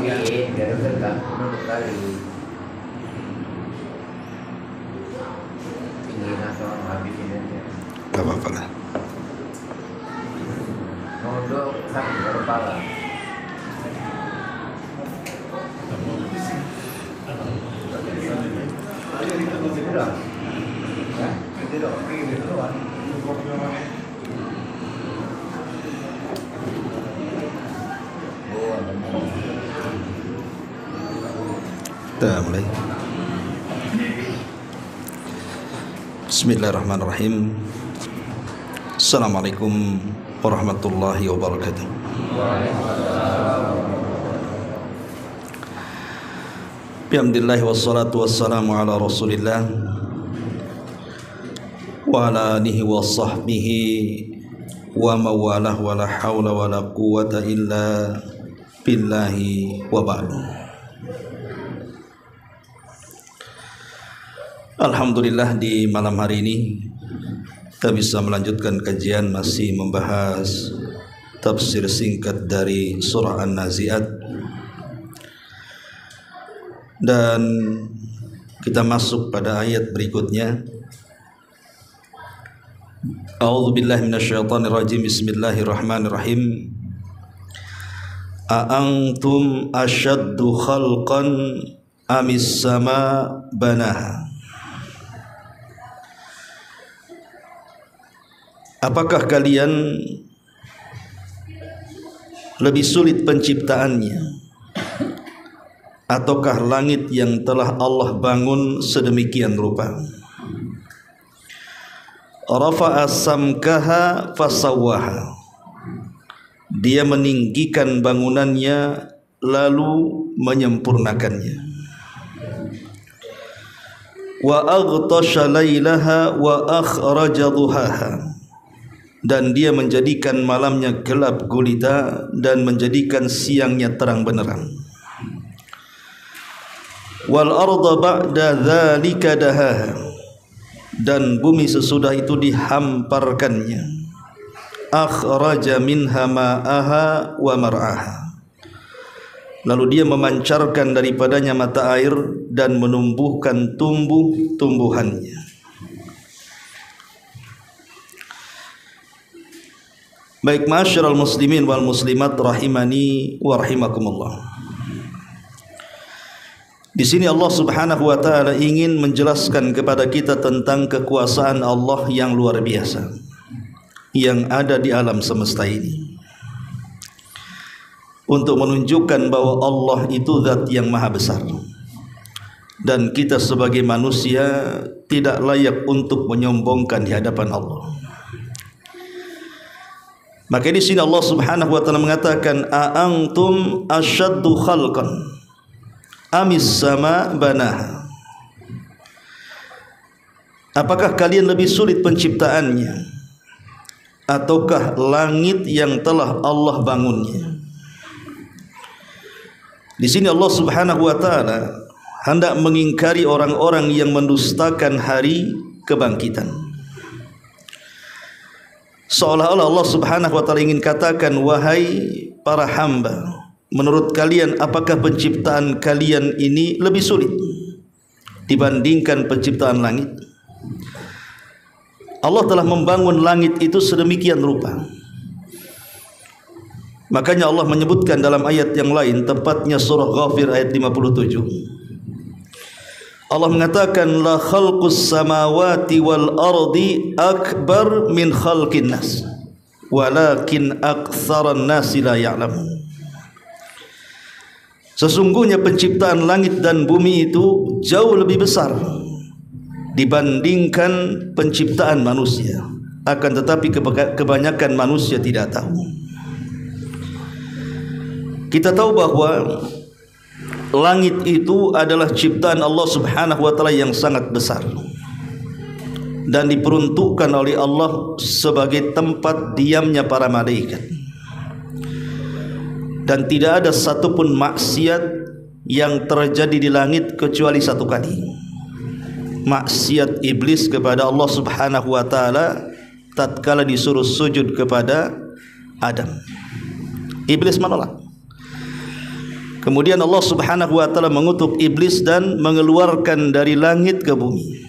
rapiin biar enggak menurut kali tinggi nasional habisin aja. Gak apa-apa lah. Nodok sakit kepala. Kita mulai. Bismillahirrahmanirrahim. Assalamualaikum warahmatullahi wabarakatuh. Bihamdillah wassalatu wassalamu ala rasulillah wa ala alihi wa sahbihi wa mawalah wa la hawla wa la quwata illa billahi wa ba'du. Alhamdulillah, di malam hari ini kita bisa melanjutkan kajian masih membahas tafsir singkat dari surah An-Nazi'at, dan kita masuk pada ayat berikutnya. A'udzubillahi minasyaitonirrajim. Bismillahirrahmanirrahim. A'antum asyaddu khalqan amis sama banaha. Apakah kalian lebih sulit penciptaannya, ataukah langit yang telah Allah bangun sedemikian rupa? Rafa'a samkaha fasawwaha. Dia meninggikan bangunannya lalu menyempurnakannya. Wa aghtasha lailaha wa akhraja duhaha. Dan dia menjadikan malamnya gelap gulita dan menjadikan siangnya terang benderang. Wal arda ba'da dzalika dahaha. Dan bumi sesudah itu dihamparkannya. Akhraja minha ma'aha wa mar'aha. Lalu dia memancarkan daripadanya mata air dan menumbuhkan tumbuh-tumbuhannya. Baik, ma'asyiral muslimin wal muslimat rahimani wa rahimakumullah. Di sini Allah Subhanahu wa taala ingin menjelaskan kepada kita tentang kekuasaan Allah yang luar biasa yang ada di alam semesta ini, untuk menunjukkan bahwa Allah itu zat yang maha besar dan kita sebagai manusia tidak layak untuk menyombongkan di hadapan Allah. Maka di sini Allah Subhanahu wa taala mengatakan, a'antum asyaddu khalqan amis sama banaha. Apakah kalian lebih sulit penciptaannya, ataukah langit yang telah Allah bangunnya? Di sini Allah Subhanahu wa taala hendak mengingkari orang-orang yang mendustakan hari kebangkitan. Seolah-olah Allah Subhanahu wa taala ingin katakan, wahai para hamba, menurut kalian apakah penciptaan kalian ini lebih sulit dibandingkan penciptaan langit? Allah telah membangun langit itu sedemikian rupa. Makanya Allah menyebutkan dalam ayat yang lain, tepatnya surah Ghafir ayat 57. Allah mengatakan, la khalqus samawati wal ardi akbar min khalqin nas walakin aktsaran nasi la ya'lamun. Sesungguhnya penciptaan langit dan bumi itu jauh lebih besar dibandingkan penciptaan manusia, akan tetapi kebanyakan manusia tidak tahu. Kita tahu bahwa langit itu adalah ciptaan Allah Subhanahu wa taala yang sangat besar dan diperuntukkan oleh Allah sebagai tempat diamnya para malaikat. Dan tidak ada satupun maksiat yang terjadi di langit kecuali satu kali. Maksiat iblis kepada Allah Subhanahu wa taala tatkala disuruh sujud kepada Adam. Iblis menolak. Kemudian Allah Subhanahu wa taala mengutuk iblis dan mengeluarkan dari langit ke bumi.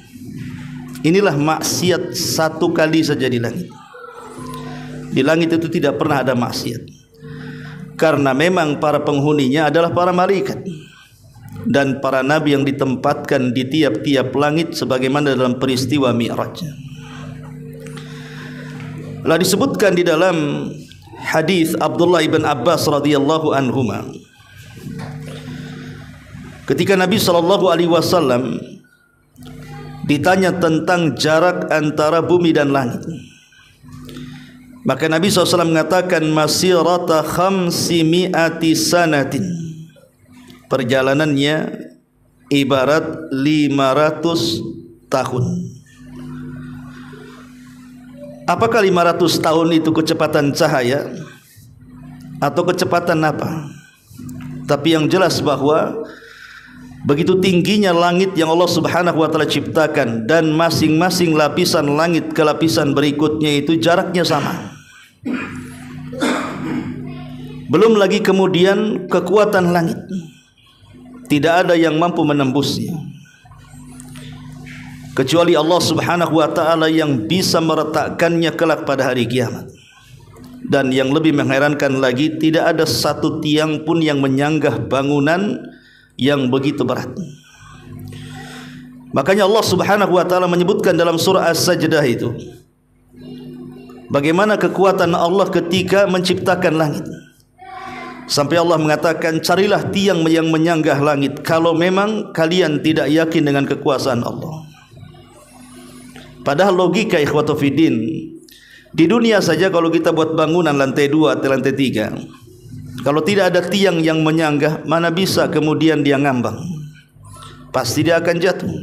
Inilah maksiat satu kali saja di langit. Di langit itu tidak pernah ada maksiat, karena memang para penghuninya adalah para malaikat dan para nabi yang ditempatkan di tiap-tiap langit sebagaimana dalam peristiwa Mi'raj. Telah disebutkan di dalam hadis Abdullah ibn Abbas radhiyallahu anhuma, ketika Nabi SAW ditanya tentang jarak antara bumi dan langit, maka Nabi SAW mengatakan masirata khamsimi'ati sanatin, perjalanannya ibarat 500 tahun. Apakah 500 tahun itu kecepatan cahaya atau kecepatan apa? Tapi yang jelas bahwa begitu tingginya langit yang Allah Subhanahu wa taala ciptakan, dan masing-masing lapisan langit ke lapisan berikutnya itu jaraknya sama. Belum lagi kemudian kekuatan langit, tidak ada yang mampu menembusnya kecuali Allah Subhanahu wa taala yang bisa meletakkannya kelak pada hari kiamat. Dan yang lebih mengherankan lagi, tidak ada satu tiang pun yang menyanggah bangunan yang begitu berat. Makanya Allah Subhanahu wa taala menyebutkan dalam surah As-Sajdah itu bagaimana kekuatan Allah ketika menciptakan langit. Sampai Allah mengatakan, carilah tiang yang menyanggah langit kalau memang kalian tidak yakin dengan kekuasaan Allah. Padahal logika ikhwatu fiddin, di dunia saja kalau kita buat bangunan lantai 2 atau lantai 3, kalau tidak ada tiang yang menyanggah, mana bisa kemudian dia ngambang? Pasti dia akan jatuh.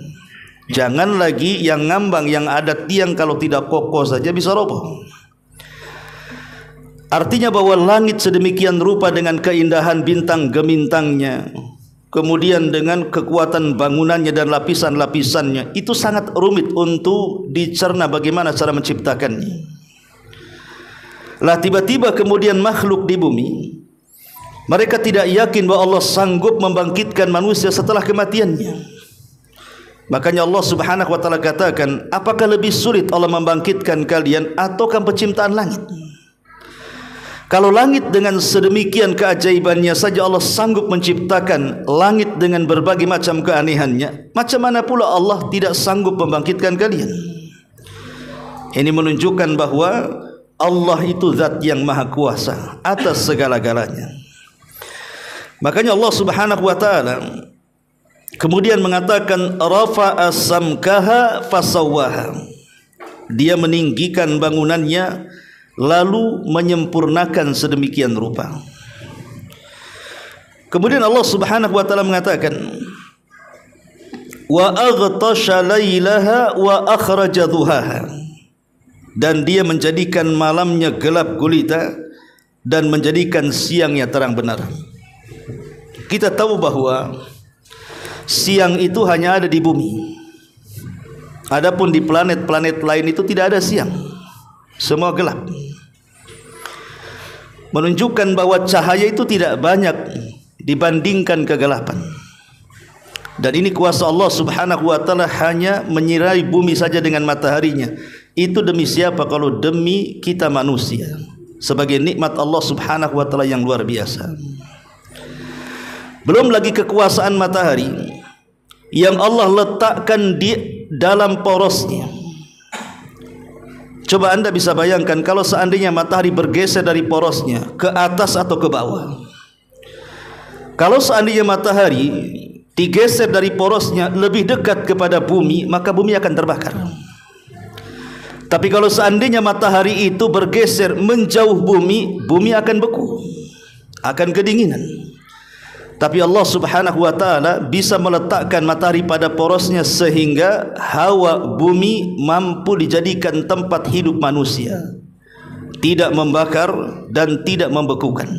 Jangan lagi yang ngambang, yang ada tiang kalau tidak kokoh saja bisa roboh. Artinya bahwa langit sedemikian rupa dengan keindahan bintang gemintangnya, kemudian dengan kekuatan bangunannya dan lapisan-lapisannya, itu sangat rumit untuk dicerna bagaimana cara menciptakannya. Lah tiba-tiba kemudian makhluk di bumi, mereka tidak yakin bahwa Allah sanggup membangkitkan manusia setelah kematiannya. Makanya Allah Subhanahu wa taala katakan, apakah lebih sulit Allah membangkitkan kalian ataukah penciptaan langit? Kalau langit dengan sedemikian keajaibannya saja Allah sanggup menciptakan langit dengan berbagai macam keanehannya, macam mana pula Allah tidak sanggup membangkitkan kalian? Ini menunjukkan bahwa Allah itu zat yang maha kuasa atas segala-galanya. Makanya Allah Subhanahu wa taala kemudian mengatakan rafa'a samkaha fasawwaha. Dia meninggikan bangunannya lalu menyempurnakan sedemikian rupa. Kemudian Allah Subhanahu wa taala mengatakan wa aghtasha lailaha wa akhraja duhaha, dan dia menjadikan malamnya gelap gulita dan menjadikan siangnya terang benar. Kita tahu bahwa siang itu hanya ada di bumi. Adapun di planet-planet lain itu tidak ada siang, semua gelap. Menunjukkan bahwa cahaya itu tidak banyak dibandingkan kegelapan. Dan ini kuasa Allah Subhanahu wa taala hanya menyirai bumi saja dengan mataharinya. Itu demi siapa kalau demi kita manusia, sebagai nikmat Allah Subhanahu wa taala yang luar biasa. Belum lagi kekuasaan matahari yang Allah letakkan di dalam porosnya. Coba anda bisa bayangkan kalau seandainya matahari bergeser dari porosnya ke atas atau ke bawah. Kalau seandainya matahari digeser dari porosnya lebih dekat kepada bumi, maka bumi akan terbakar. Tapi kalau seandainya matahari itu bergeser menjauh bumi, bumi akan beku, akan kedinginan. Tapi Allah Subhanahu wa taala bisa meletakkan matahari pada porosnya sehingga hawa bumi mampu dijadikan tempat hidup manusia, tidak membakar dan tidak membekukan.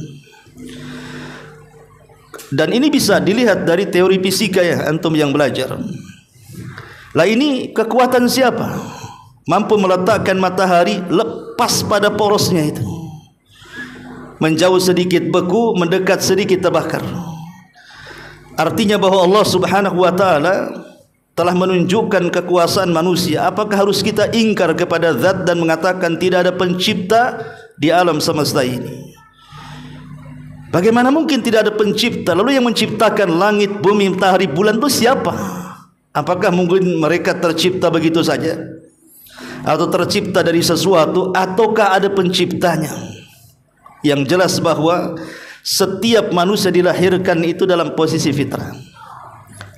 Dan ini bisa dilihat dari teori fisika ya, antum yang belajar. Lah ini kekuatan siapa? Mampu meletakkan matahari lepas pada porosnya itu, menjauh sedikit beku, mendekat sedikit terbakar. Artinya bahwa Allah Subhanahu wa taala telah menunjukkan kekuasaan manusia. Apakah harus kita ingkar kepada zat dan mengatakan tidak ada pencipta di alam semesta ini? Bagaimana mungkin tidak ada pencipta? Lalu yang menciptakan langit, bumi, matahari, bulan itu siapa? Apakah mungkin mereka tercipta begitu saja? Atau tercipta dari sesuatu? Ataukah ada penciptanya? Yang jelas bahwa setiap manusia dilahirkan itu dalam posisi fitrah.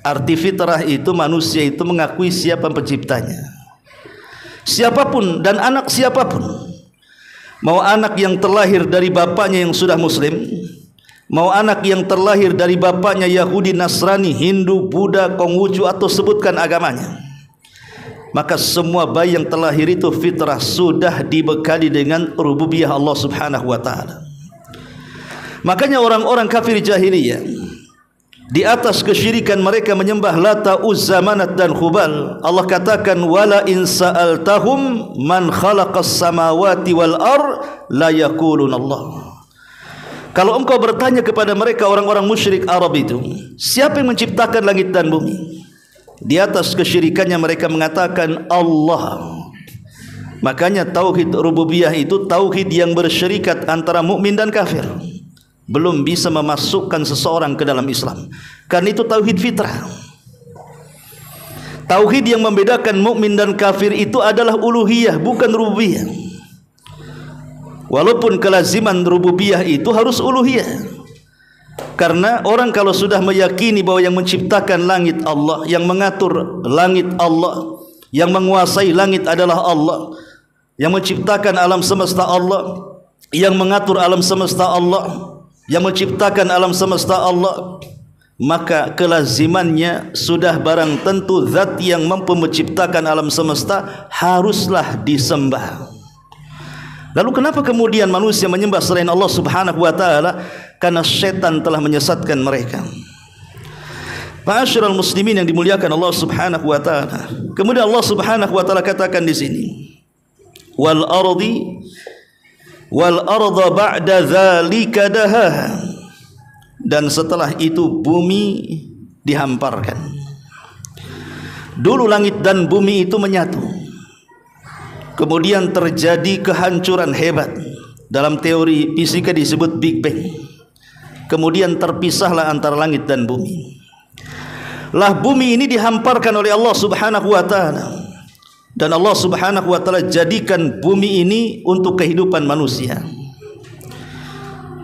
Arti fitrah itu manusia itu mengakui siapa penciptanya. Siapapun dan anak siapapun. Mau anak yang terlahir dari bapaknya yang sudah muslim, mau anak yang terlahir dari bapaknya Yahudi, Nasrani, Hindu, Buddha, Konghucu atau sebutkan agamanya, maka semua bayi yang terlahir itu fitrah, sudah dibekali dengan rububiyah Allah Subhanahu wa taala. Makanya orang-orang kafir jahiliyah di atas kesyirikan mereka menyembah Lata, Uzza, Manat dan Khubal, Allah katakan wala in sa'altahum man khalaqas samawati wal ar la yaqulun Allah. Kalau engkau bertanya kepada mereka orang-orang musyrik Arab itu, siapa yang menciptakan langit dan bumi? Di atas kesyirikannya mereka mengatakan Allah. Makanya tauhid rububiyah itu tauhid yang bersyirikat antara mukmin dan kafir. Belum bisa memasukkan seseorang ke dalam Islam. Karena itu tauhid fitrah. Tauhid yang membedakan mukmin dan kafir itu adalah uluhiyah, bukan rububiyah. Walaupun kelaziman rububiyah itu harus uluhiyah. Karena orang kalau sudah meyakini bahwa yang menciptakan langit Allah, yang mengatur langit Allah, yang menguasai langit adalah Allah, yang menciptakan alam semesta Allah, yang mengatur alam semesta Allah, yang menciptakan alam semesta Allah, maka kelazimannya sudah barang tentu zat yang mampu menciptakan alam semesta haruslah disembah. Lalu kenapa kemudian manusia menyembah selain Allah Subhanahu wa taala? Karena syaitan telah menyesatkan mereka. Ma'asyiral muslimin yang dimuliakan Allah Subhanahu wa taala. Kemudian Allah Subhanahu wa taala katakan di sini, wal arda ba'da dzalika daha, dan setelah itu bumi dihamparkan. Dulu langit dan bumi itu menyatu, kemudian terjadi kehancuran hebat. Dalam teori fisika disebut Big Bang. Kemudian terpisahlah antara langit dan bumi. Lah bumi ini dihamparkan oleh Allah Subhanahu wa taala. Dan Allah Subhanahu wa taala jadikan bumi ini untuk kehidupan manusia.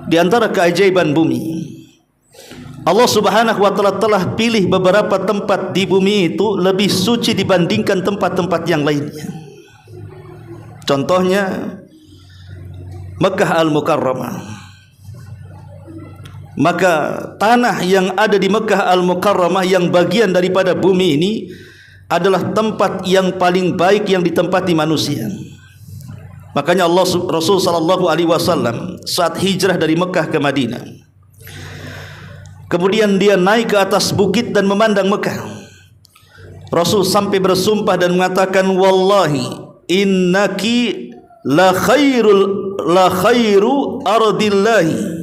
Di antara keajaiban bumi, Allah Subhanahu wa taala telah pilih beberapa tempat di bumi itu lebih suci dibandingkan tempat-tempat yang lainnya. Contohnya Mekah Al-Mukarramah. Maka tanah yang ada di Mekah Al-Mukarramah yang bagian daripada bumi ini adalah tempat yang paling baik yang ditempati manusia. Makanya Rasul sallallahu alaihi wasallam saat hijrah dari Mekah ke Madinah, kemudian dia naik ke atas bukit dan memandang Mekah. Rasul sampai bersumpah dan mengatakan, wallahi innaki la khairu ardillahi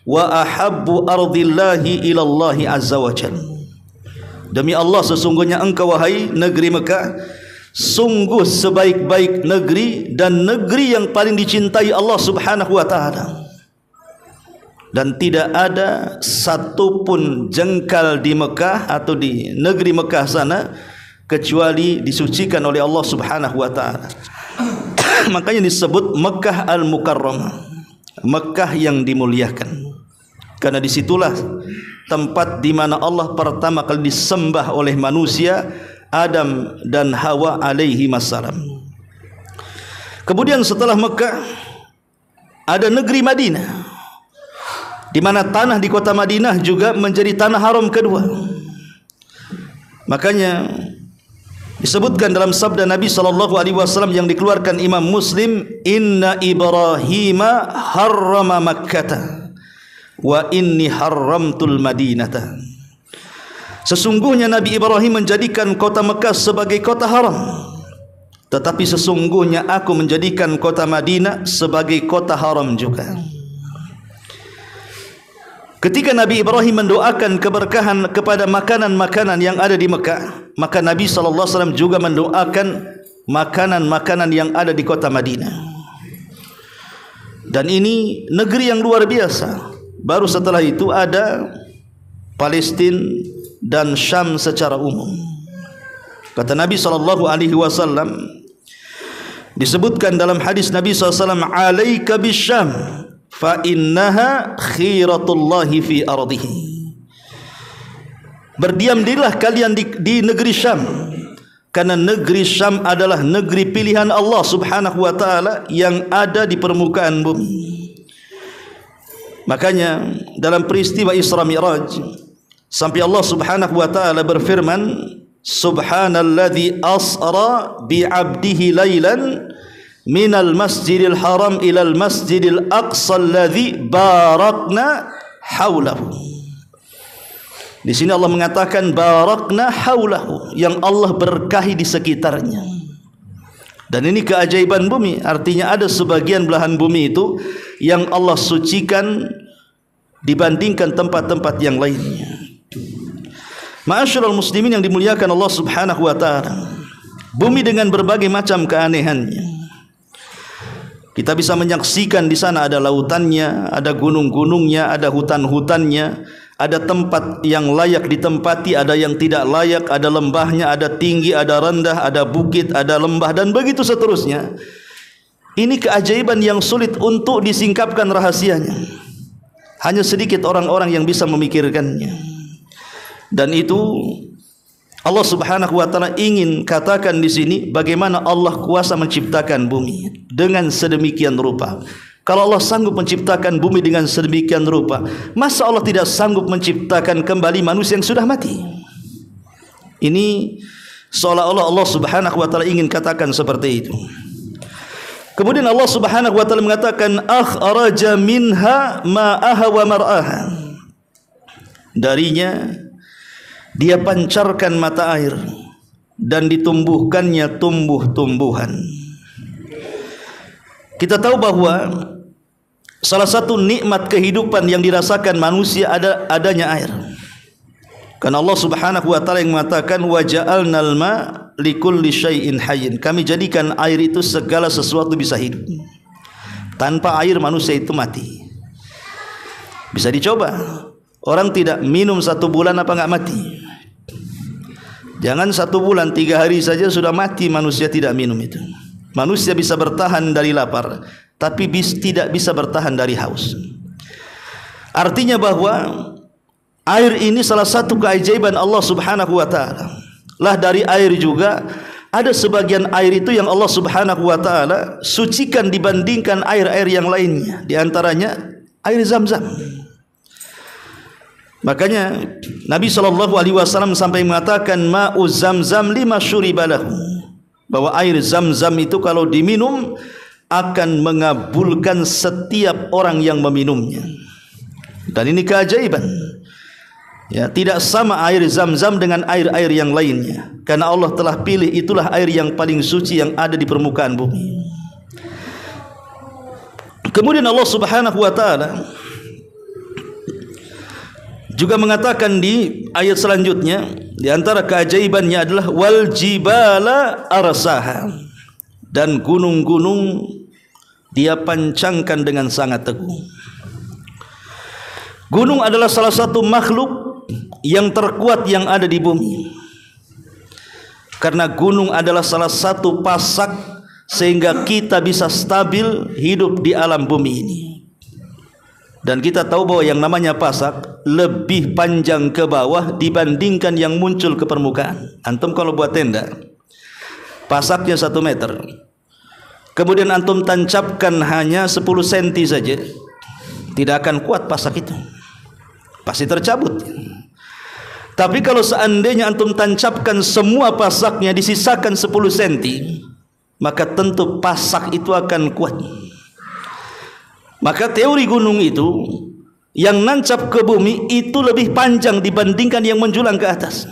wa ahabbu ardillahi ilallahi azza wa jalla. Demi Allah, sesungguhnya engkau wahai negeri Mekah sungguh sebaik-baik negeri dan negeri yang paling dicintai Allah Subhanahu wa taala. Dan tidak ada satupun jengkal di Mekah atau di negeri Mekah sana kecuali disucikan oleh Allah Subhanahu wa taala. Makanya disebut Mekah Al-Mukarramah, Mekah yang dimuliakan. Karena disitulah tempat di mana Allah pertama kali disembah oleh manusia, Adam dan Hawa alaihi wassalam. Kemudian setelah Mekah ada negeri Madinah, di mana tanah di kota Madinah juga menjadi tanah haram kedua. Makanya disebutkan dalam sabda Nabi sallallahu alaihi wasallam yang dikeluarkan Imam Muslim, inna Ibrahima harrama Makkah wa inni haramtul Madinata. Sesungguhnya Nabi Ibrahim menjadikan kota Mekah sebagai kota haram, tetapi sesungguhnya aku menjadikan kota Madinah sebagai kota haram juga. Ketika Nabi Ibrahim mendoakan keberkahan kepada makanan-makanan yang ada di Mekah, maka Nabi SAW juga mendoakan makanan-makanan yang ada di kota Madinah. Dan ini negeri yang luar biasa. Baru setelah itu ada Palestina dan Syam secara umum. Kata Nabi SAW, disebutkan dalam hadis Nabi SAW, alaika bisyam fa innaha khiratullahi fi ardihi. Berdiam dirilah kalian di negeri Syam, karena negeri Syam adalah negeri pilihan Allah Subhanahu wa taala yang ada di permukaan bumi. Makanya dalam peristiwa Isra Mi'raj sampai Allah Subhanahu wa taala berfirman, subhanalladzi asra bi'abdihi lailan minal masjidil haram ilal masjidil aqsa alladzi barakna haulahu. Di sini Allah mengatakan barakna haulahu, yang Allah berkahi di sekitarnya. Dan ini keajaiban bumi, artinya ada sebagian belahan bumi itu yang Allah sucikan dibandingkan tempat-tempat yang lainnya. Ma'asyiral muslimin yang dimuliakan Allah Subhanahu wa taala, bumi dengan berbagai macam keanehannya. Kita bisa menyaksikan di sana ada lautannya, ada gunung-gunungnya, ada hutan-hutannya, ada tempat yang layak ditempati, ada yang tidak layak, ada lembahnya, ada tinggi, ada rendah, ada bukit, ada lembah, dan begitu seterusnya. Ini keajaiban yang sulit untuk disingkapkan rahasianya. Hanya sedikit orang-orang yang bisa memikirkannya. Dan itu Allah Subhanahu wa taala ingin katakan di sini bagaimana Allah kuasa menciptakan bumi dengan sedemikian rupa. Kalau Allah sanggup menciptakan bumi dengan sedemikian rupa, masa Allah tidak sanggup menciptakan kembali manusia yang sudah mati? Ini seolah-olah Allah Subhanahu wa taala ingin katakan seperti itu. Kemudian Allah Subhanahu wa taala mengatakan akhraja minha ma'aha wa mar'aha. Darinya Dia pancarkan mata air dan ditumbuhkannya tumbuh-tumbuhan. Kita tahu bahwa salah satu nikmat kehidupan yang dirasakan manusia adanya air. Karena Allah Subhanahu wa taala yang mengatakan wa ja'alnal ma likulli syai'in hayyin. Kami jadikan air itu segala sesuatu bisa hidup. Tanpa air manusia itu mati. Bisa dicoba. Orang tidak minum 1 bulan apa enggak mati? Jangan 1 bulan, 3 hari saja sudah mati manusia tidak minum itu. Manusia bisa bertahan dari lapar, tapi tidak bisa bertahan dari haus. Artinya bahwa air ini salah satu keajaiban Allah Subhanahu wa taala. Lah dari air juga ada sebagian air itu yang Allah Subhanahu wa taala sucikan dibandingkan air-air yang lainnya. Di antaranya air Zam-Zam. Makanya Nabi SAW sampai mengatakan ma'u Zam-Zam lima syuribalahu, bahwa air Zam-Zam itu kalau diminum akan mengabulkan setiap orang yang meminumnya. Dan ini keajaiban. Ya, tidak sama air Zam-Zam dengan air-air yang lainnya, karena Allah telah pilih itulah air yang paling suci yang ada di permukaan bumi. Kemudian Allah Subhanahu wa taala juga mengatakan di ayat selanjutnya, di antara keajaibannya adalah wal jibala arsaha, dan gunung-gunung Dia pancangkan dengan sangat teguh. Gunung adalah salah satu makhluk yang terkuat yang ada di bumi, karena gunung adalah salah satu pasak sehingga kita bisa stabil hidup di alam bumi ini. Dan kita tahu bahwa yang namanya pasak lebih panjang ke bawah dibandingkan yang muncul ke permukaan. Antum kalau buat tenda, pasaknya 1 meter, kemudian antum tancapkan hanya 10 cm saja, tidak akan kuat pasak itu, pasti tercabut. Tapi kalau seandainya antum tancapkan semua pasaknya, disisakan 10 cm, maka tentu pasak itu akan kuat. Maka teori gunung itu yang nancap ke bumi itu lebih panjang dibandingkan yang menjulang ke atas.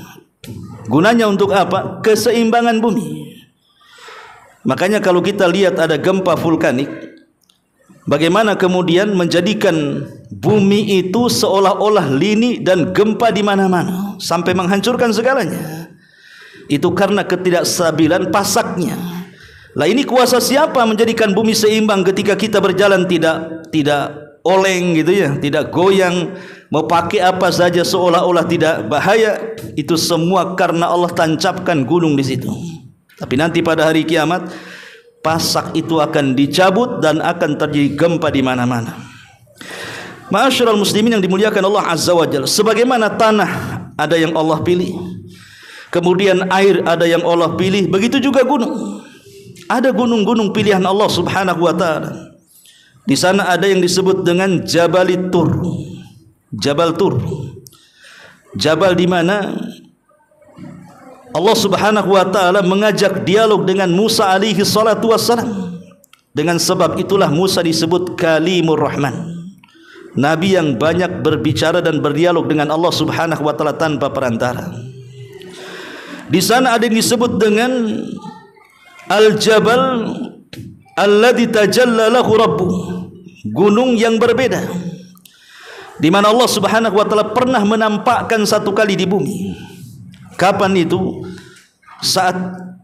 Gunanya untuk apa? Keseimbangan bumi. Makanya kalau kita lihat ada gempa vulkanik, Bagaimana kemudian menjadikan bumi itu seolah-olah lini dan gempa di mana-mana sampai menghancurkan segalanya. Itu karena ketidakstabilan pasaknya. Lah ini kuasa siapa menjadikan bumi seimbang ketika kita berjalan tidak oleng gitu ya, tidak goyang, mau pakai apa saja seolah-olah tidak bahaya. Itu semua karena Allah tancapkan gunung di situ. Tapi nanti pada hari kiamat pasak itu akan dicabut dan akan terjadi gempa di mana-mana. Ma'asyiral muslimin yang dimuliakan Allah Azza wa Jalla, sebagaimana tanah ada yang Allah pilih, kemudian air ada yang Allah pilih, begitu juga gunung. Ada gunung-gunung pilihan Allah Subhanahu wa taala. Di sana ada yang disebut dengan Jabal Tur. Jabal Tur. Jabal di mana Allah Subhanahu wa taala mengajak dialog dengan Musa alaihi salatu wassalam. Dengan sebab itulah Musa disebut Kalimur Rahman, nabi yang banyak berbicara dan berdialog dengan Allah Subhanahu wa taala tanpa perantara. Di sana ada yang disebut dengan Al-Jabal alladzi tajalla lahu rabbuh, gunung yang berbeda, di mana Allah Subhanahu wa taala pernah menampakkan satu kali di bumi. Kapan itu? Saat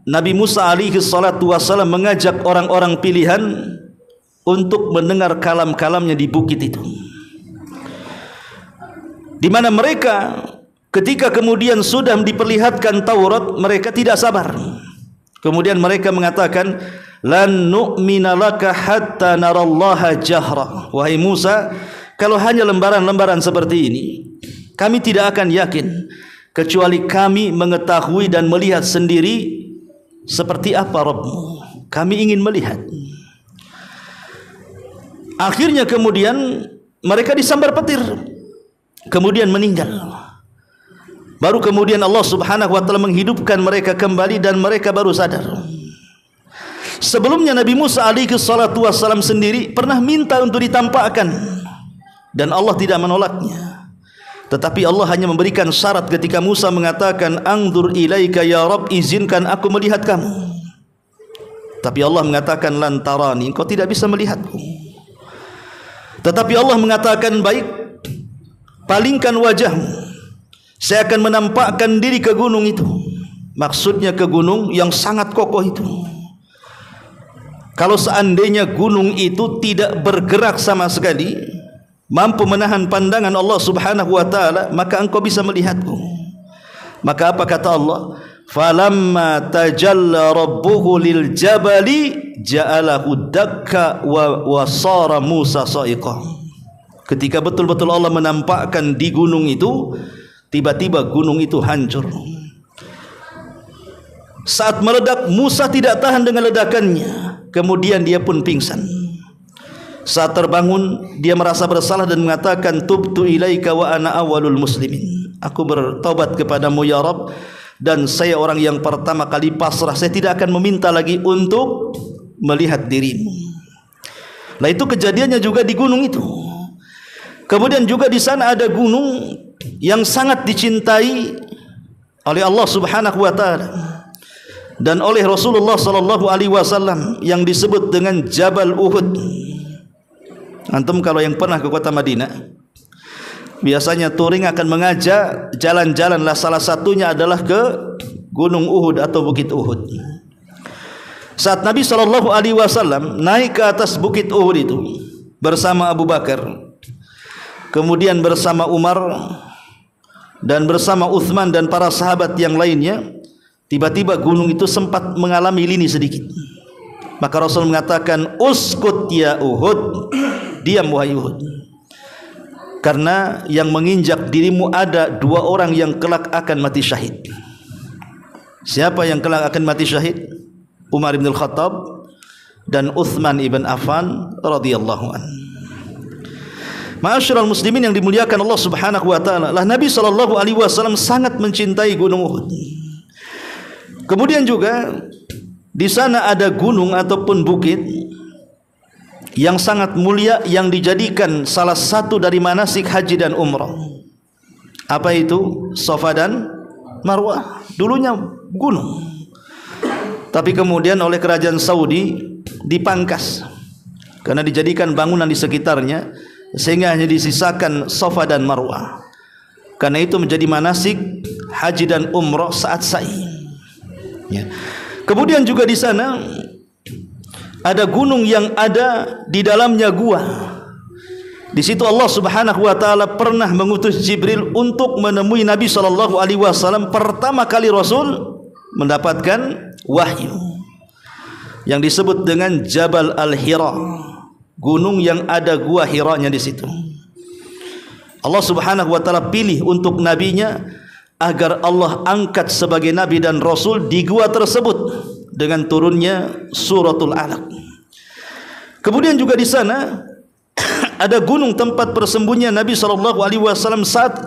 Nabi Musa alaihi salatu wassalam mengajak orang-orang pilihan untuk mendengar kalam-kalamnya di bukit itu, di mana mereka ketika kemudian sudah diperlihatkan Taurat, mereka tidak sabar. Kemudian mereka mengatakan, lan nu'mina laka hatta narallaha jahra. Wahai Musa, kalau hanya lembaran-lembaran seperti ini, kami tidak akan yakin kecuali kami mengetahui dan melihat sendiri seperti apa Rabbmu. Kami ingin melihat. Akhirnya kemudian mereka disambar petir, kemudian meninggal. Baru kemudian Allah Subhanahu wa taala menghidupkan mereka kembali dan mereka baru sadar. Sebelumnya Nabi Musa alaihi salatu wassalam sendiri pernah minta untuk ditampakkan dan Allah tidak menolaknya. Tetapi Allah hanya memberikan syarat ketika Musa mengatakan, "Angdur ilaika ya Rabb, izinkan aku melihat kamu." Tapi Allah mengatakan, "Lan tarani, engkau tidak bisa melihatku." Tetapi Allah mengatakan, "Baik, palingkan wajahmu, saya akan menampakkan diri ke gunung itu." Maksudnya ke gunung yang sangat kokoh itu. Kalau seandainya gunung itu tidak bergerak sama sekali, mampu menahan pandangan Allah Subhanahu wa taala, maka engkau bisa melihatku. Maka apa kata Allah? Falamma tajalla rabbuhu lil jabali ja'alahu dakka wa sara Musa sa'iqa. Ketika betul-betul Allah menampakkan di gunung itu, tiba-tiba gunung itu hancur. Saat meledak, Musa tidak tahan dengan ledakannya, kemudian dia pun pingsan. Saat terbangun, dia merasa bersalah dan mengatakan, "Tubtu ilaika wa ana awwalul muslimin." Aku bertobat kepadamu ya Rabb, dan saya orang yang pertama kali pasrah. Saya tidak akan meminta lagi untuk melihat dirimu. Nah, itu kejadiannya juga di gunung itu. Kemudian juga di sana ada gunung yang sangat dicintai oleh Allah Subhanahu wa taala dan oleh Rasulullah sallallahu alaihi wasallam yang disebut dengan Jabal Uhud. Antum kalau yang pernah ke kota Madinah, biasanya touring akan mengajak jalan-jalan lah, salah satunya adalah ke Gunung Uhud atau Bukit Uhud. Saat Nabi sallallahu alaihi wasallam naik ke atas Bukit Uhud itu bersama Abu Bakar, kemudian bersama Umar dan bersama Uthman dan para sahabat yang lainnya, tiba-tiba gunung itu sempat mengalami lini sedikit. Maka Rasul mengatakan, "Uskut ya Uhud, diam wahai Uhud, karena yang menginjak dirimu ada dua orang yang kelak akan mati syahid." Siapa yang kelak akan mati syahid? Umar bin Al-Khattab dan Uthman ibn Affan radhiyallahu an. Ma'asyiral muslimin yang dimuliakan Allah Subhanahu wa taala, lah Nabi sallallahu alaihi wasallam sangat mencintai Gunung Uhud. Kemudian juga di sana ada gunung ataupun bukit yang sangat mulia yang dijadikan salah satu dari manasik haji dan umrah. Apa itu? Safa dan Marwah. Dulunya gunung, tapi kemudian oleh kerajaan Saudi dipangkas karena dijadikan bangunan di sekitarnya sehingga hanya disisakan Safa dan Marwah. Karena itu menjadi manasik haji dan umrah saat sa'i. Ya. Kemudian juga di sana ada gunung yang ada di dalamnya gua. Di situ Allah Subhanahu wa taala pernah mengutus Jibril untuk menemui Nabi sallallahu alaihi wasallam pertama kali Rasul mendapatkan wahyu yang disebut dengan Jabal Al-Hira, gunung yang ada gua Hira-nya di situ. Allah Subhanahu wa taala pilih untuk nabinya agar Allah angkat sebagai nabi dan rasul di gua tersebut dengan turunnya suratul Alaq. Kemudian juga di sana ada gunung tempat persembunyian Nabi sallallahu alaihi wasallam saat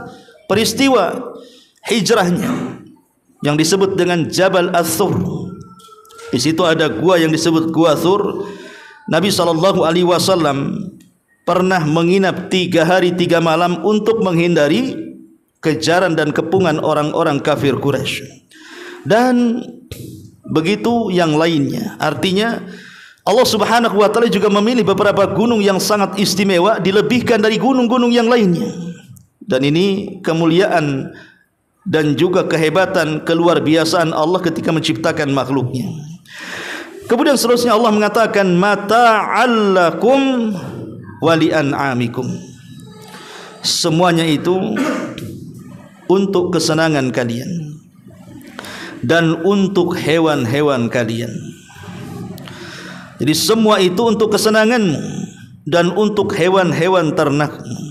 peristiwa hijrahnya yang disebut dengan Jabal Ats-Tsur. Di situ ada gua yang disebut Gua Tsur. Nabi sallallahu alaihi wasallam pernah menginap 3 hari 3 malam untuk menghindari kejaran dan kepungan orang-orang kafir Quraisy. Dan begitu yang lainnya. Artinya Allah Subhanahu wa taala juga memilih beberapa gunung yang sangat istimewa dilebihkan dari gunung-gunung yang lainnya. Dan ini kemuliaan dan juga kehebatan keluar biasaan Allah ketika menciptakan makhluknya. Kemudian seterusnya Allah mengatakan mata'allakum wali an'amikum. Semuanya itu untuk kesenangan kalian dan untuk hewan-hewan kalian. Jadi semua itu untuk kesenanganmu dan untuk hewan-hewan ternakmu.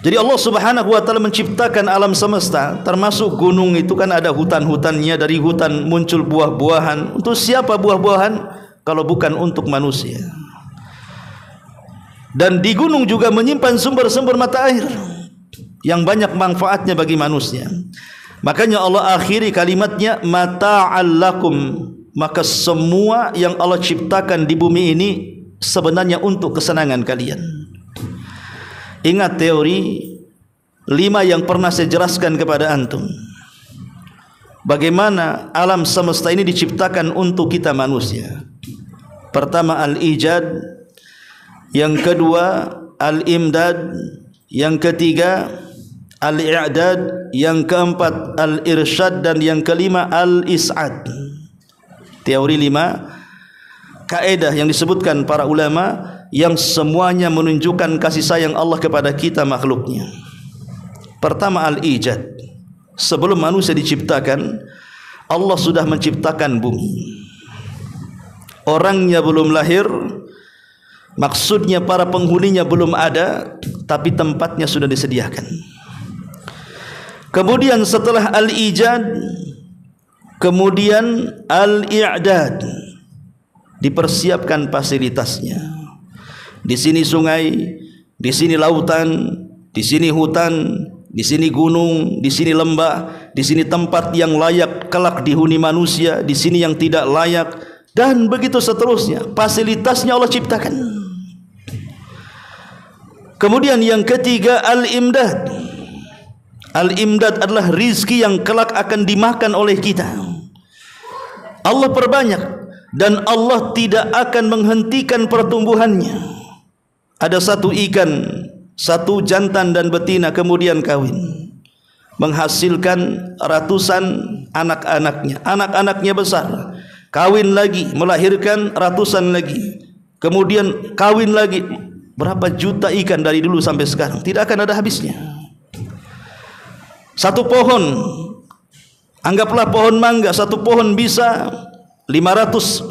Jadi Allah Subhanahu wa taala menciptakan alam semesta, termasuk gunung itu kan ada hutan-hutannya, dari hutan muncul buah-buahan. Untuk siapa buah-buahan kalau bukan untuk manusia? Dan di gunung juga menyimpan sumber-sumber mata air yang banyak manfaatnya bagi manusia. Makanya Allah akhiri kalimatnya mata'allakum, maka semua yang Allah ciptakan di bumi ini sebenarnya untuk kesenangan kalian. Ingat teori 5 yang pernah saya jelaskan kepada antum. Bagaimana alam semesta ini diciptakan untuk kita manusia. Pertama al-ijad, yang kedua al-imdad, yang ketiga al-i'dad, yang keempat al-irsyad, dan yang kelima al-is'ad. Teori 5 kaidah yang disebutkan para ulama yang semuanya menunjukkan kasih sayang Allah kepada kita makhluknya. Pertama al-ijad. Sebelum manusia diciptakan, Allah sudah menciptakan bumi. Orangnya belum lahir, maksudnya para penghuninya belum ada, tapi tempatnya sudah disediakan. Kemudian setelah al-ijad, kemudian al-i'dad, dipersiapkan fasilitasnya. Di sini sungai, di sini lautan, di sini hutan, di sini gunung, di sini lembah, di sini tempat yang layak kelak dihuni manusia, di sini yang tidak layak, dan begitu seterusnya. Fasilitasnya Allah ciptakan. Kemudian yang ketiga al-imdad. Al-imdad adalah rizki yang kelak akan dimakan oleh kita. Allah perbanyak dan Allah tidak akan menghentikan pertumbuhannya. Ada satu ikan, satu jantan dan betina kemudian kawin, menghasilkan ratusan anak-anaknya. Anak-anaknya besar, kawin lagi, melahirkan ratusan lagi, kemudian kawin lagi. Berapa juta ikan dari dulu sampai sekarang, tidak akan ada habisnya. Satu pohon, anggaplah pohon mangga, satu pohon bisa 500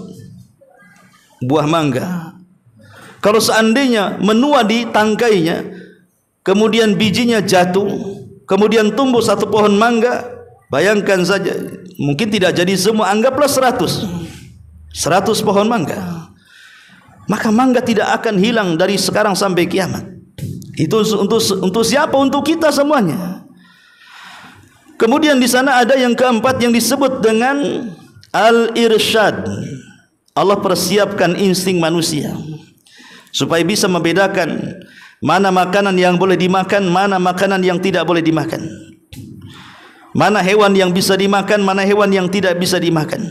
buah mangga. Kalau seandainya menua di tangkainya, kemudian bijinya jatuh, kemudian tumbuh satu pohon mangga, bayangkan saja, mungkin tidak jadi semua, anggaplah 100 pohon mangga. Maka mangga tidak akan hilang dari sekarang sampai kiamat. Itu untuk siapa? Untuk kita semuanya. Kemudian di sana ada yang keempat yang disebut dengan al-irsyad. Allah persiapkan insting manusia supaya bisa membedakan mana makanan yang boleh dimakan, mana makanan yang tidak boleh dimakan, mana hewan yang bisa dimakan, mana hewan yang tidak bisa dimakan,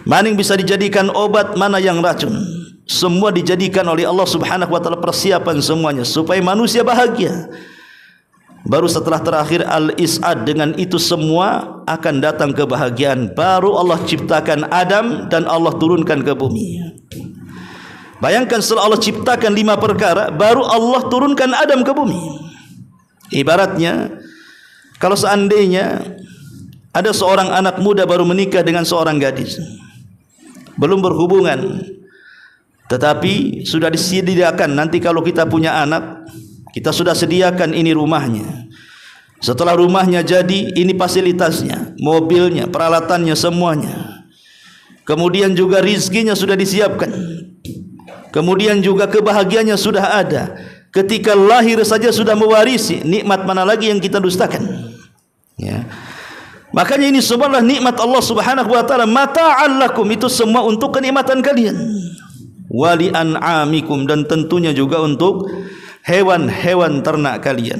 mana yang bisa dijadikan obat, mana yang racun. semua dijadikan oleh Allah Subhanahu wa taala persiapan semuanya supaya manusia bahagia. Baru setelah terakhir al-is'ad, dengan itu semua akan datang kebahagiaan. Baru Allah ciptakan Adam dan Allah turunkan ke bumi. Bayangkan setelah Allah ciptakan 5 perkara, baru Allah turunkan Adam ke bumi. Ibaratnya kalau seandainya ada seorang anak muda baru menikah dengan seorang gadis, belum berhubungan, tetapi sudah disediakan, nanti kalau kita punya anak, kita sudah sediakan ini rumahnya. Setelah rumahnya jadi, ini fasilitasnya, mobilnya, peralatannya, semuanya. Kemudian juga rizkinya sudah disiapkan. Kemudian juga kebahagiaannya sudah ada. Ketika lahir saja sudah mewarisi, nikmat mana lagi yang kita dustakan? Ya. Makanya ini semualah nikmat Allah Subhanahu wa taala. Mata'al lakum, itu semua untuk kenikmatan kalian. Wali an'amikum, dan tentunya juga untuk hewan-hewan ternak kalian.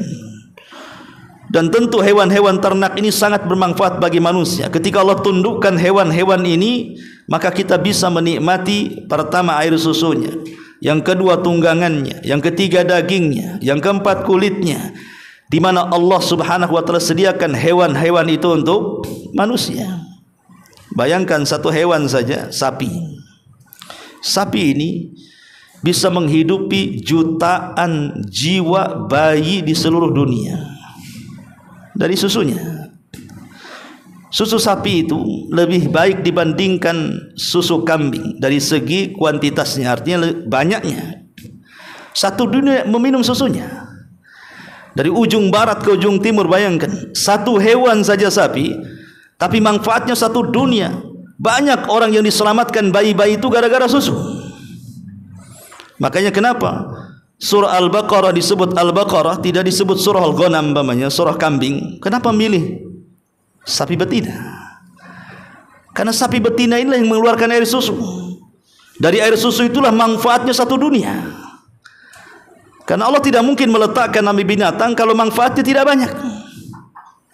Dan tentu hewan-hewan ternak ini sangat bermanfaat bagi manusia. Ketika Allah tundukkan hewan-hewan ini, maka kita bisa menikmati pertama air susunya, yang kedua tunggangannya, yang ketiga dagingnya, yang keempat kulitnya, di mana Allah Subhanahu wa taala sediakan hewan-hewan itu untuk manusia. Bayangkan satu hewan saja, sapi. Sapi ini bisa menghidupi jutaan jiwa bayi di seluruh dunia dari susunya. Susu sapi itu lebih baik dibandingkan susu kambing dari segi kuantitasnya, artinya banyaknya. Satu dunia meminum susunya, dari ujung barat ke ujung timur. Bayangkan satu hewan saja sapi, tapi manfaatnya satu dunia. Banyak orang yang diselamatkan bayi-bayi itu gara-gara susu. Makanya kenapa surah Al-Baqarah disebut Al-Baqarah, tidak disebut surah Al-Ghanam umpamanya, surah kambing. Kenapa milih sapi betina? Karena sapi betina inilah yang mengeluarkan air susu. Dari air susu itulah manfaatnya satu dunia. Karena Allah tidak mungkin meletakkan nama binatang kalau manfaatnya tidak banyak.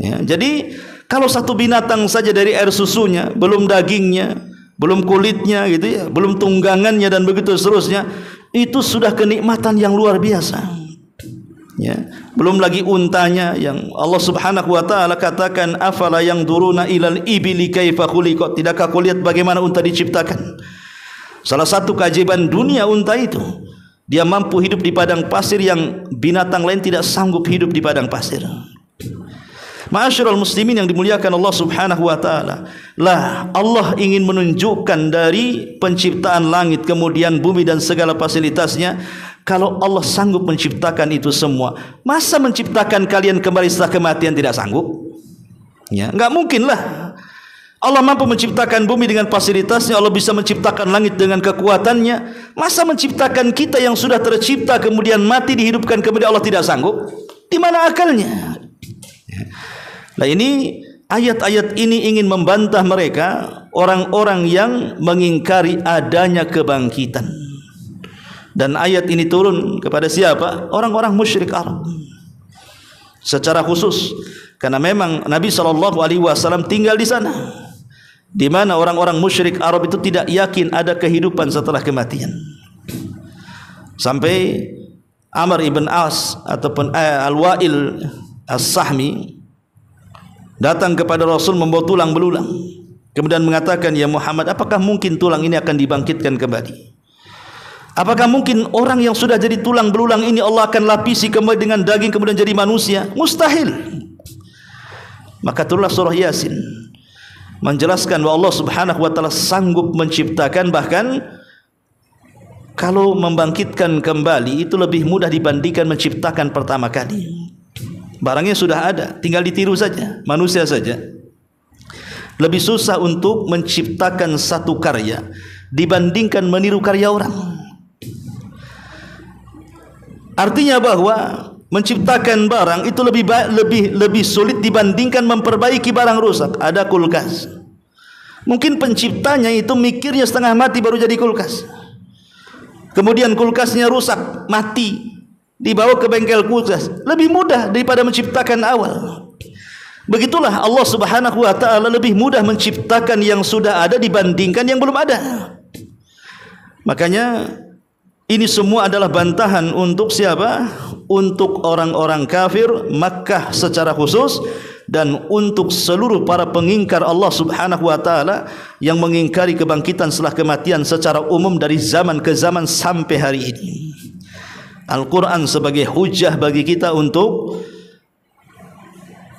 Ya, jadi kalau satu binatang saja dari air susunya, belum dagingnya, belum kulitnya gitu ya, belum tunggangannya dan begitu seterusnya, itu sudah kenikmatan yang luar biasa. Ya, belum lagi untanya yang Allah Subhanahu wa taala katakan afala yanzuruna ilal ibili kaifa khuliqat, tidakkah kau lihat bagaimana unta diciptakan? Salah satu keajaiban dunia unta itu, dia mampu hidup di padang pasir yang binatang lain tidak sanggup hidup di padang pasir. Ma'asyiral muslimin yang dimuliakan Allah Subhanahu wa taala, lah Allah ingin menunjukkan dari penciptaan langit kemudian bumi dan segala fasilitasnya. Kalau Allah sanggup menciptakan itu semua, masa menciptakan kalian kembali setelah kematian tidak sanggup? Ya, enggak mungkin lah. Allah mampu menciptakan bumi dengan fasilitasnya, Allah bisa menciptakan langit dengan kekuatannya. Masa menciptakan kita yang sudah tercipta kemudian mati dihidupkan kemudian Allah tidak sanggup? Di mana akalnya? Nah, ini ayat-ayat ini ingin membantah mereka, orang-orang yang mengingkari adanya kebangkitan. Dan ayat ini turun kepada siapa? Orang-orang musyrik Arab. Secara khusus karena memang Nabi SAW tinggal di sana, di mana orang-orang musyrik Arab itu tidak yakin ada kehidupan setelah kematian. Sampai Amr ibn As ataupun Al-Wa'il As-Sahmi datang kepada Rasul membawa tulang belulang, kemudian mengatakan, ya Muhammad, apakah mungkin tulang ini akan dibangkitkan kembali? Apakah mungkin orang yang sudah jadi tulang belulang ini Allah akan lapisi kembali dengan daging kemudian jadi manusia? Mustahil. Maka turunlah surah Yasin menjelaskan bahwa Allah Subhanahu wa taala sanggup menciptakan, bahkan kalau membangkitkan kembali itu lebih mudah dibandingkan menciptakan pertama kali. Barangnya sudah ada, tinggal ditiru saja. Manusia saja lebih susah untuk menciptakan satu karya dibandingkan meniru karya orang. Artinya bahwa menciptakan barang itu lebih sulit dibandingkan memperbaiki barang rusak. Ada kulkas, mungkin penciptanya itu mikirnya setengah mati baru jadi kulkas. Kemudian kulkasnya rusak, mati, dibawa ke bengkel kulkas, lebih mudah daripada menciptakan awal. Begitulah Allah Subhanahu wa taala lebih mudah menciptakan yang sudah ada dibandingkan yang belum ada. Makanya ini semua adalah bantahan untuk siapa? Untuk orang-orang kafir Makkah secara khusus, dan untuk seluruh para pengingkar Allah Subhanahu wa taala yang mengingkari kebangkitan setelah kematian secara umum dari zaman ke zaman sampai hari ini. Al-Quran sebagai hujah bagi kita untuk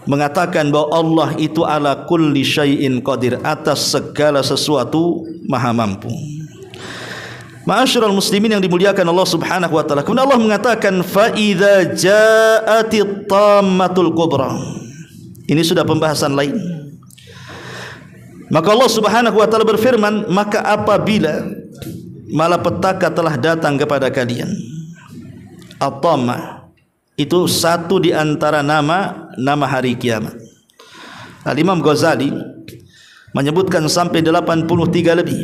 mengatakan bahwa Allah itu ala kulli syai'in qadir, atas segala sesuatu maha mampu. Ma'asyiral muslimin yang dimuliakan Allah Subhanahu wa taala, kemudian Allah mengatakan fa idza ja'atit tammatul kubra. Ini sudah pembahasan lain. Maka Allah Subhanahu wa taala berfirman, maka apabila malapetaka telah datang kepada kalian. At-Tammah itu satu di antara nama hari kiamat. Al-Imam Ghazali menyebutkan sampai 83 lebih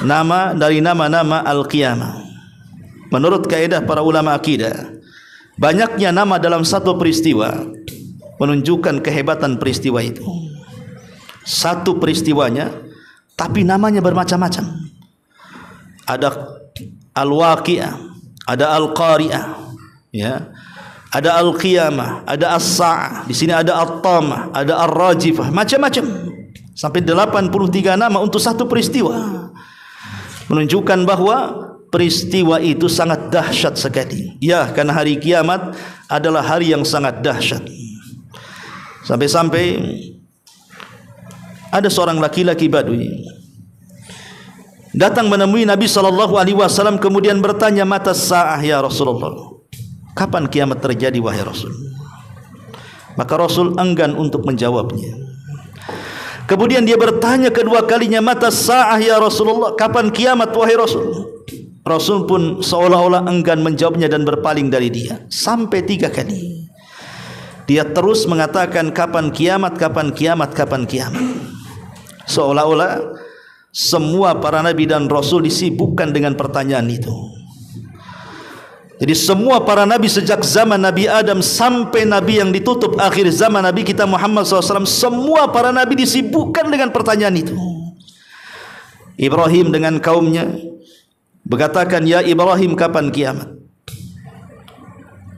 nama dari nama-nama Al-Qiyamah. Menurut kaidah para ulama akidah, banyaknya nama dalam satu peristiwa menunjukkan kehebatan peristiwa itu. Satu peristiwanya, tapi namanya bermacam-macam. Ada Al-Waqi'ah, ada Al-Qari'ah, ya. Ada Al-Qiyamah, ada As-Sa'ah, di sini ada At-Tammah, ada Ar-Rajifah, macam-macam. Sampai 83 nama untuk satu peristiwa. Menunjukkan bahwa peristiwa itu sangat dahsyat sekali. Ya, karena hari kiamat adalah hari yang sangat dahsyat. Sampai-sampai ada seorang laki-laki Badui datang menemui Nabi SAW, kemudian bertanya, mata sa'ah ya Rasulullah, kapan kiamat terjadi wahai Rasul? Maka Rasul enggan untuk menjawabnya. Kemudian dia bertanya kedua kalinya, mata sa'ah ya Rasulullah, kapan kiamat wahai Rasul? Rasul pun seolah-olah enggan menjawabnya dan berpaling dari dia. Sampai 3 kali dia terus mengatakan, kapan kiamat, kapan kiamat, kapan kiamat. Seolah-olah semua para nabi dan rasul disibukkan dengan pertanyaan itu. Jadi semua para nabi sejak zaman Nabi Adam sampai nabi yang ditutup akhir zaman Nabi kita Muhammad SAW, semua para nabi disibukkan dengan pertanyaan itu. Ibrahim dengan kaumnya berkatakan, ya Ibrahim, kapan kiamat?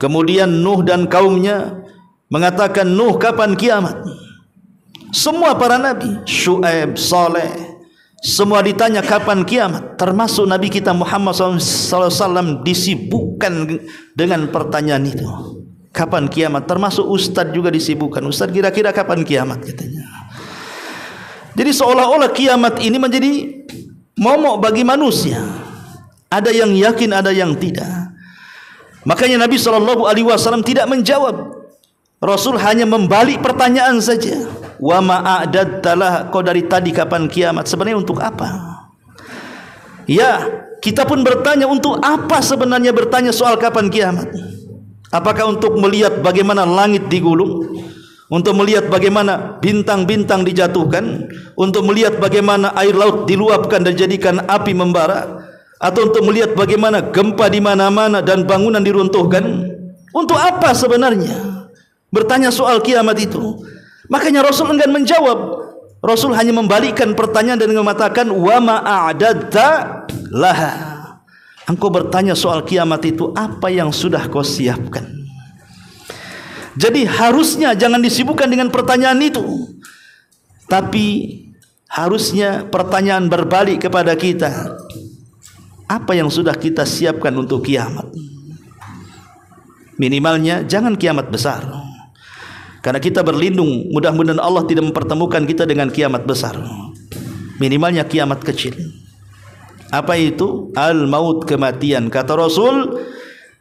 Kemudian Nuh dan kaumnya mengatakan, Nuh, kapan kiamat? Semua para nabi, Syuaib, Saleh, semua ditanya kapan kiamat. Termasuk Nabi kita Muhammad SAW disibukkan dengan pertanyaan itu, kapan kiamat. Termasuk ustaz juga disibukkan, ustaz kira-kira kapan kiamat katanya. Jadi seolah-olah kiamat ini menjadi momok bagi manusia. Ada yang yakin, ada yang tidak. Makanya Nabi SAW tidak menjawab. Rasul hanya membalik pertanyaan saja. Wa ma'adadtalah, kau dari tadi kapan kiamat? Sebenarnya untuk apa? Ya, kita pun bertanya, untuk apa sebenarnya bertanya soal kapan kiamat? Apakah untuk melihat bagaimana langit digulung? Untuk melihat bagaimana bintang-bintang dijatuhkan? Untuk melihat bagaimana air laut diluapkan dan jadikan api membara? Atau untuk melihat bagaimana gempa di mana-mana dan bangunan diruntuhkan? Untuk apa sebenarnya bertanya soal kiamat itu? Makanya Rasul enggan menjawab. Rasul hanya membalikkan pertanyaan dan mengatakan, wa ma'adadta laha. Engkau bertanya soal kiamat itu, apa yang sudah kau siapkan? Jadi harusnya jangan disibukkan dengan pertanyaan itu, tapi harusnya pertanyaan berbalik kepada kita, apa yang sudah kita siapkan untuk kiamat? Minimalnya jangan kiamat besar, karena kita berlindung mudah-mudahan Allah tidak mempertemukan kita dengan kiamat besar. Minimalnya kiamat kecil. Apa itu? Al-maut, kematian. Kata Rasul,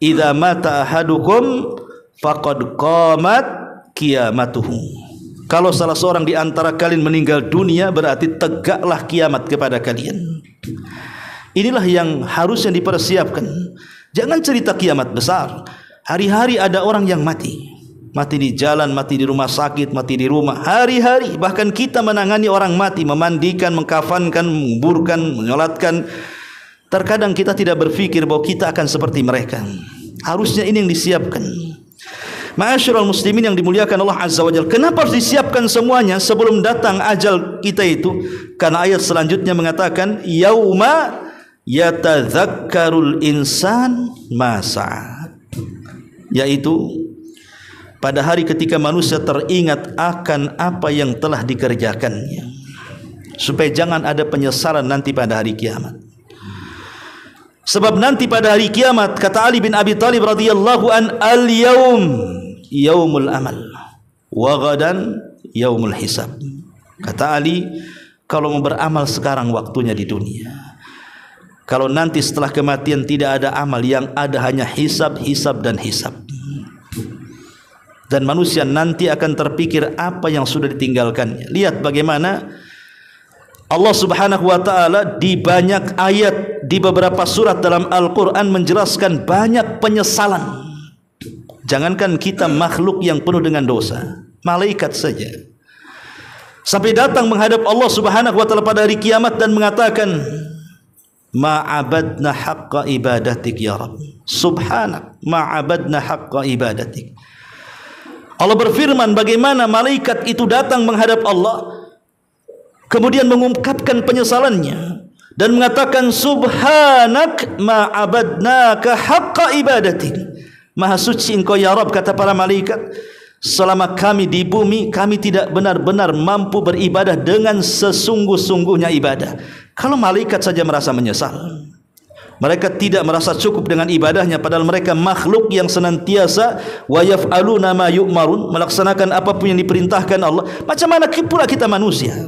idza mata ahadukum faqad qamat qiyamatuhu. Kalau salah seorang di antara kalian meninggal dunia, berarti tegaklah kiamat kepada kalian. Inilah yang harusnya dipersiapkan. Jangan cerita kiamat besar. Hari-hari ada orang yang mati. Mati di jalan, mati di rumah sakit, mati di rumah. Hari-hari, bahkan kita menangani orang mati, memandikan, mengkafankan, menguburkan, menyolatkan. Terkadang kita tidak berpikir bahwa kita akan seperti mereka. Harusnya ini yang disiapkan. Ma'asyiral muslimin yang dimuliakan Allah Azza wa Jalla. Kenapa harus disiapkan semuanya sebelum datang ajal kita itu? Karena ayat selanjutnya mengatakan, yauma yatadzakkarul insan ma sa'a, yaitu pada hari ketika manusia teringat akan apa yang telah dikerjakannya, supaya jangan ada penyesalan nanti pada hari kiamat. Sebab nanti pada hari kiamat, kata Ali bin Abi Thalib radhiyallahu an, al-yaum yaumul amal wa ghadan yaumul hisab. Kata Ali, kalau mau beramal sekarang waktunya di dunia. Kalau nanti setelah kematian tidak ada amal, yang ada hanya hisab, hisab dan hisab. Dan manusia nanti akan terpikir apa yang sudah ditinggalkannya. Lihat bagaimana Allah Subhanahu wa ta'ala di banyak ayat, di beberapa surat dalam Al-Quran menjelaskan banyak penyesalan. Jangankan kita makhluk yang penuh dengan dosa, malaikat saja sampai datang menghadap Allah Subhanahu wa ta'ala pada hari kiamat dan mengatakan, ma'abadna haqqa ibadatik ya Rabb, subhanak ma'abadna haqqa ibadatik. Allah berfirman bagaimana malaikat itu datang menghadap Allah, kemudian mengungkapkan penyesalannya dan mengatakan, subhanak ma'abadnaka haqqa ibadatik. Maha suci engkau ya Rabb, kata para malaikat, selama kami di bumi kami tidak benar-benar mampu beribadah dengan sesungguh-sungguhnya ibadah. Kalau malaikat saja merasa menyesal, mereka tidak merasa cukup dengan ibadahnya, padahal mereka makhluk yang senantiasa wa yaf'aluna ma yu'marun, melaksanakan apapun yang diperintahkan Allah. Macam mana pula kita manusia?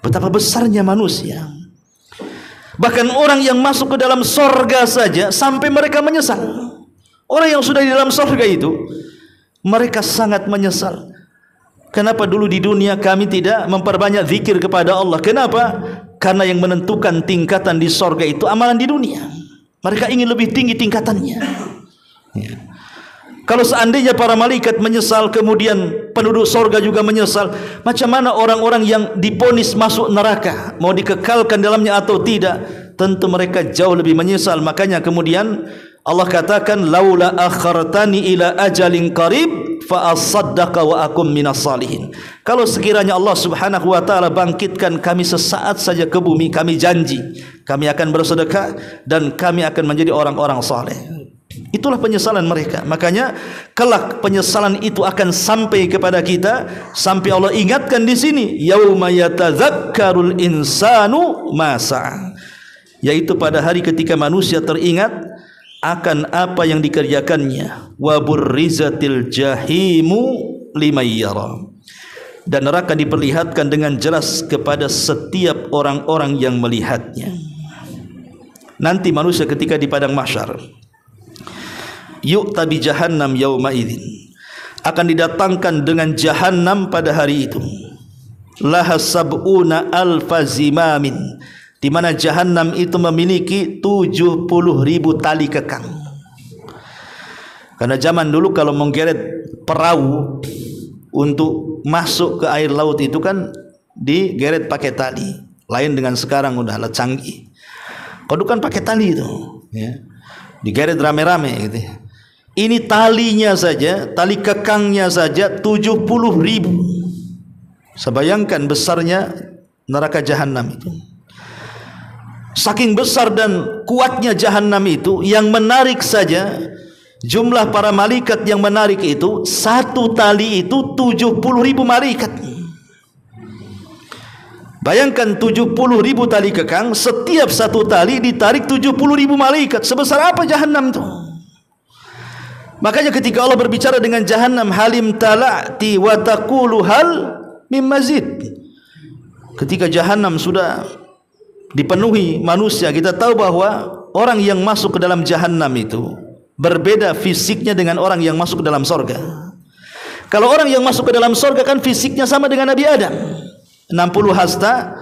Betapa besarnya manusia. Bahkan orang yang masuk ke dalam sorga saja sampai mereka menyesal. Orang yang sudah di dalam sorga itu mereka sangat menyesal. Kenapa dulu di dunia kami tidak memperbanyak zikir kepada Allah? Kenapa? Karena yang menentukan tingkatan di sorga itu amalan di dunia. Mereka ingin lebih tinggi tingkatannya. Ya. Kalau seandainya para malaikat menyesal, kemudian penduduk sorga juga menyesal, macam mana orang-orang yang diponis masuk neraka, mau dikekalkan dalamnya atau tidak? Tentu mereka jauh lebih menyesal. Makanya kemudian Allah katakan, laula akhartani ila ajalin qarib fa asaddaqa wa akum minas salihin. Kalau sekiranya Allah Subhanahu wa taala bangkitkan kami sesaat saja ke bumi, kami janji kami akan bersedekah dan kami akan menjadi orang-orang saleh. Itulah penyesalan mereka. Makanya kelak penyesalan itu akan sampai kepada kita, sampai Allah ingatkan di sini, yauma yatadzakkarul insanu ma sa'a, yaitu pada hari ketika manusia teringat akan apa yang dikerjakannya, wa burrizatil jahimu liman yara, dan neraka diperlihatkan dengan jelas kepada setiap orang-orang yang melihatnya. Nanti manusia ketika di padang mahsyar, yu'ta bi jahannam yauma idzin, akan didatangkan dengan jahannam pada hari itu, laha sab'una alfa zimamin, di mana jahannam itu memiliki 70.000 tali kekang. Karena zaman dulu kalau menggeret perahu untuk masuk ke air laut itu kan digeret pakai tali, lain dengan sekarang udah alat canggih. Kalau kan pakai tali itu, ya, digeret rame-rame gitu. Ini talinya saja, tali kekangnya saja 70.000. Sebayangkan besarnya neraka jahanam itu. Saking besar dan kuatnya jahanam itu, yang menarik saja jumlah para malaikat yang menarik itu, satu tali itu 70.000 malaikat. Bayangkan 70.000 tali kekang, setiap satu tali ditarik 70.000 malaikat. Sebesar apa jahanam itu? Makanya ketika Allah berbicara dengan jahanam, halim tala'ti wa taqulu hal mim mazid. Ketika jahanam sudah dipenuhi manusia, kita tahu bahwa orang yang masuk ke dalam jahanam itu berbeda fisiknya dengan orang yang masuk ke dalam sorga. Kalau orang yang masuk ke dalam sorga kan fisiknya sama dengan Nabi Adam, 60 hasta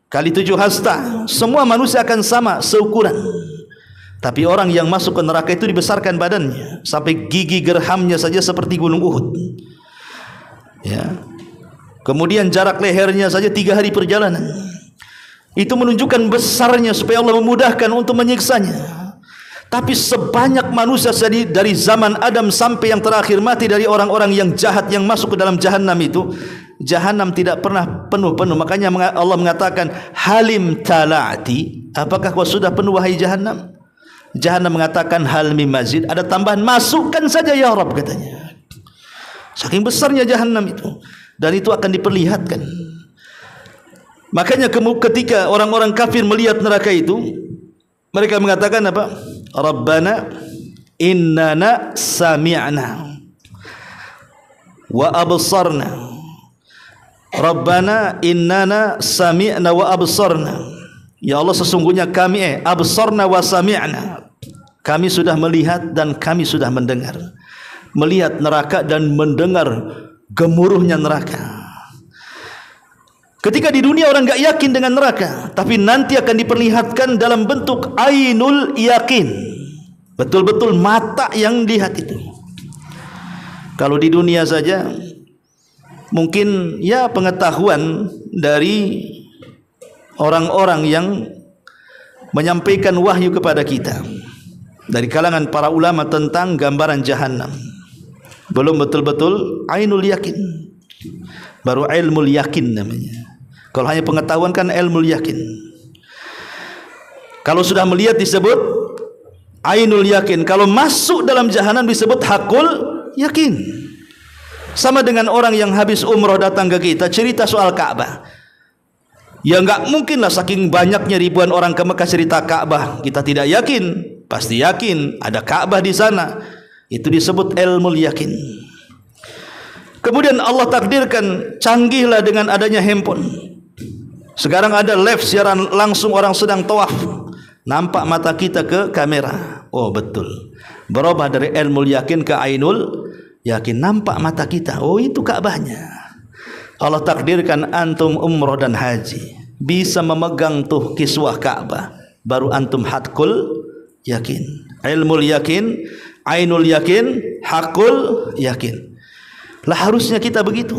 kali 7 hasta, semua manusia akan sama seukuran. Tapi orang yang masuk ke neraka itu dibesarkan badannya sampai gigi gerhamnya saja seperti gunung Uhud, ya. Kemudian jarak lehernya saja 3 hari perjalanan. Itu menunjukkan besarnya supaya Allah memudahkan untuk menyiksanya. Tapi sebanyak manusia dari zaman Adam sampai yang terakhir mati dari orang-orang yang jahat yang masuk ke dalam jahanam itu, Jahanam tidak pernah penuh-penuh. Makanya Allah mengatakan, halim tala'ati, apakah kau sudah penuh wahai Jahanam? Jahanam mengatakan, hal min mazid, ada tambahan, masukkan saja ya Rabb, katanya. Saking besarnya Jahanam itu, dan itu akan diperlihatkan. Makanya ketika orang-orang kafir melihat neraka itu, mereka mengatakan apa? Rabbana innana sami'na wa absarna. Rabbana innana sami'na wa absarna. Ya Allah, sesungguhnya kami absarna wa sami'na. Kami sudah melihat dan kami sudah mendengar. Melihat neraka dan mendengar gemuruhnya neraka. Ketika di dunia orang enggak yakin dengan neraka, tapi nanti akan diperlihatkan dalam bentuk ainul yakin. Betul-betul mata yang lihat itu. Kalau di dunia saja mungkin ya pengetahuan dari orang-orang yang menyampaikan wahyu kepada kita dari kalangan para ulama tentang gambaran Jahannam, belum betul-betul ainul yakin, baru ilmul yakin namanya. Kalau hanya pengetahuan kan ilmul yakin. Kalau sudah melihat disebut ainul yakin. Kalau masuk dalam Jahannam disebut hakul yakin. Sama dengan orang yang habis umroh datang ke kita cerita soal Ka'bah. Ya enggak mungkin lah, saking banyaknya ribuan orang ke Mekah cerita Ka'bah kita tidak yakin. Pasti yakin ada Ka'bah di sana. Itu disebut ilmul yakin. Kemudian Allah takdirkan canggihlah dengan adanya handphone. Sekarang ada live siaran langsung, orang sedang tawaf, nampak mata kita ke kamera. Oh betul, berubah dari ilmul yakin ke ainul yakin, nampak mata kita. Oh itu Ka'bahnya. Allah takdirkan antum umroh dan haji bisa memegang tuh kiswah Ka'bah, baru antum hakul yakin. Ilmul yakin, ainul yakin, hakul yakin. Lah harusnya kita begitu.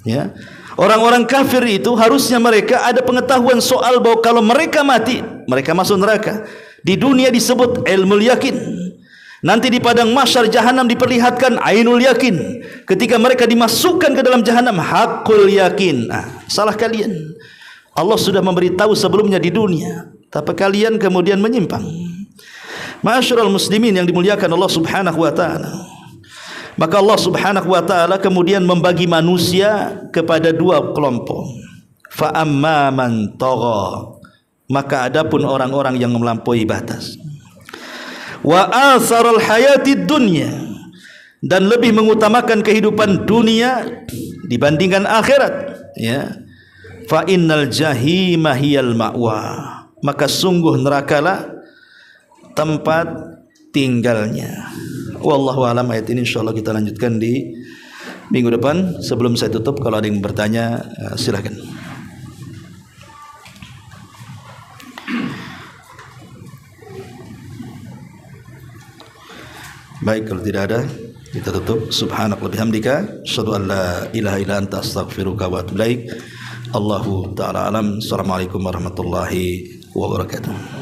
Ya. Orang-orang kafir itu harusnya mereka ada pengetahuan soal bahwa kalau mereka mati, mereka masuk neraka. Di dunia disebut ilmul yakin. Nanti di padang mahsyar Jahannam diperlihatkan ainul yakin. Ketika mereka dimasukkan ke dalam Jahannam, hakul yakin. Salah kalian. Allah sudah memberitahu sebelumnya di dunia, tapi kalian kemudian menyimpang. Ma'asyiral muslimin yang dimuliakan Allah Subhanahu wa taala. Maka Allah Subhanahu wa taala kemudian membagi manusia kepada dua kelompok. Fa amma man tagha, maka adapun orang-orang yang melampaui batas. Wa atharal hayatid dunya, dan lebih mengutamakan kehidupan dunia dibandingkan akhirat, ya. Fa innal jahima hiyal ma'wa, maka sungguh nerakalah tempat tinggalnya. Wallahu a'lam. Ayat ini insyaallah kita lanjutkan di minggu depan. Sebelum saya tutup, kalau ada yang bertanya silakan. Baik, kalau tidak ada kita tutup. Subhanakallahumma bihamdika asyhadu an la ilaha illa anta astaghfiruka wa atubu ilaik. Allahu ta'ala alam. Assalamualaikum warahmatullahi wabarakatuh.